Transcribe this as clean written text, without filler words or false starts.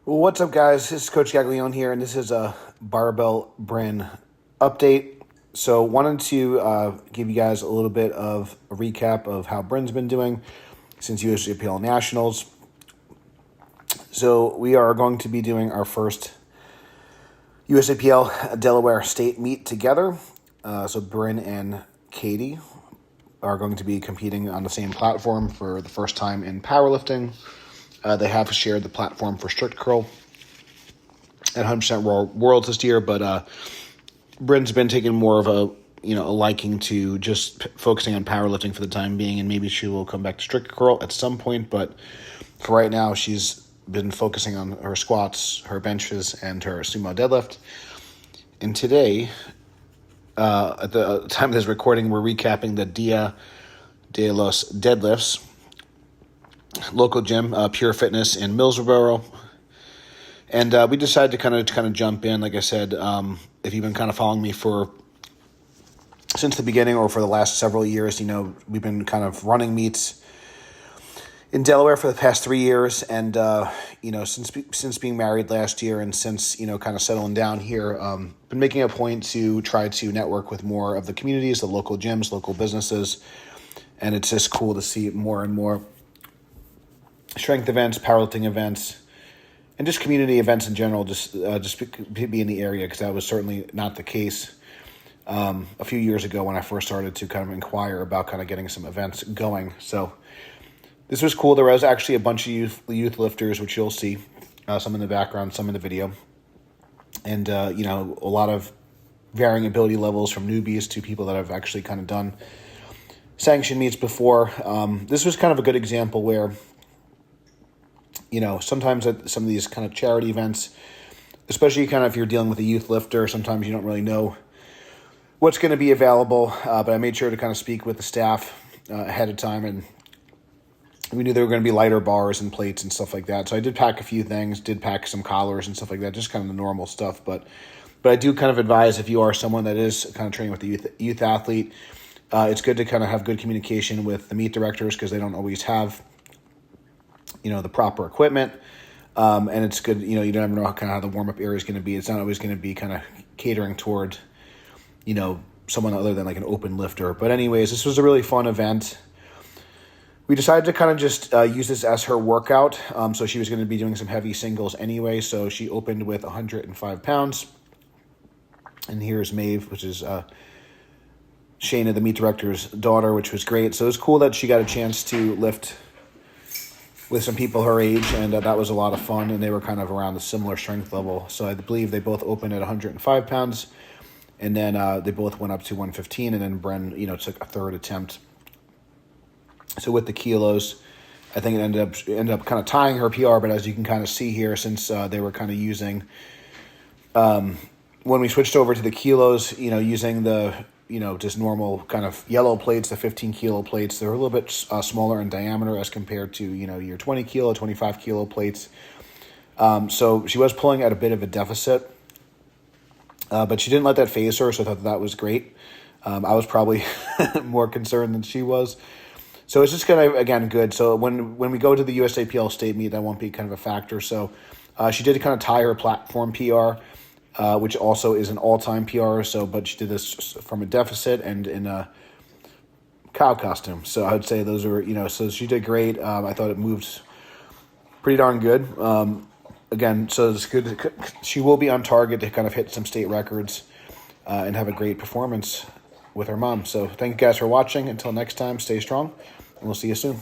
What's up, guys? This is Coach Gaglione here, and this is a Barbell Brynn update. So wanted to give you guys a little bit of a recap of how Brynn's been doing since USAPL Nationals. So we are going to be doing our first USAPL Delaware State meet together. So Brynn and Katie are going to be competing on the same platform for the first time in powerlifting. They have shared the platform for strict curl at 100% Worlds this year, but Brynn's been taking more of a liking to just focusing on powerlifting for the time being, and maybe she will come back to strict curl at some point. But for right now, she's been focusing on her squats, her benches, and her sumo deadlift. And today, at the time of this recording, we're recapping the Dia de los Deadlifts local gym, Pure Fitness in Millsboro. And we decided to kind of jump in. Like I said, if you've been kind of following me since the beginning or for the last several years, we've been kind of running meets in Delaware for the past 3 years. And, since being married last year and since, kind of settling down here, been making a point to try to network with more of the communities, the local gyms, local businesses. And it's just cool to see more and more strength events, powerlifting events, and just community events in general, just be in the area, because that was certainly not the case a few years ago when I first started to kind of inquire about kind of getting some events going. So this was cool. There was actually a bunch of youth lifters, which you'll see, some in the background, some in the video, and a lot of varying ability levels from newbies to people that have actually kind of done sanctioned meets before. This was kind of a good example where sometimes at some of these kind of charity events, especially kind of if you're dealing with a youth lifter, sometimes you don't really know what's going to be available. But I made sure to kind of speak with the staff ahead of time, and we knew there were going to be lighter bars and plates and stuff like that. So I did pack a few things, did pack some collars and stuff like that, just kind of the normal stuff. But I do kind of advise, if you are someone that is kind of training with the youth athlete, it's good to kind of have good communication with the meet directors, because they don't always have the proper equipment. And it's good, you never know how the warm-up area is going to be. It's not always going to be kind of catering toward, someone other than like an open lifter. But anyways, this was a really fun event. We decided to kind of just use this as her workout. So she was going to be doing some heavy singles anyway. So she opened with 105 pounds. And here's Maeve, which is Shayna, the meet director's daughter, which was great. So it was cool that she got a chance to lift with some people her age, and that was a lot of fun, and they were kind of around the similar strength level. So I believe they both opened at 105 pounds, and then they both went up to 115, and then Brynn, took a third attempt. So with the kilos, I think it ended up kind of tying her PR, but as you can kind of see here, since they were kind of using, when we switched over to the kilos, using the just normal kind of yellow plates, the 15 kilo plates. They're a little bit smaller in diameter as compared to, your 20 kilo, 25 kilo plates. So she was pulling at a bit of a deficit, but she didn't let that phase her, so I thought that was great. I was probably more concerned than she was. So it's just kind of, again, good. So when we go to the USAPL state meet, that won't be kind of a factor. So she did kind of tie her platform PR, which also is an all-time PR. But she did this from a deficit and in a cow costume. So I would say those were, so she did great. I thought it moved pretty darn good. Again, so it's good. She will be on target to kind of hit some state records and have a great performance with her mom. So thank you guys for watching. Until next time, stay strong, and we'll see you soon.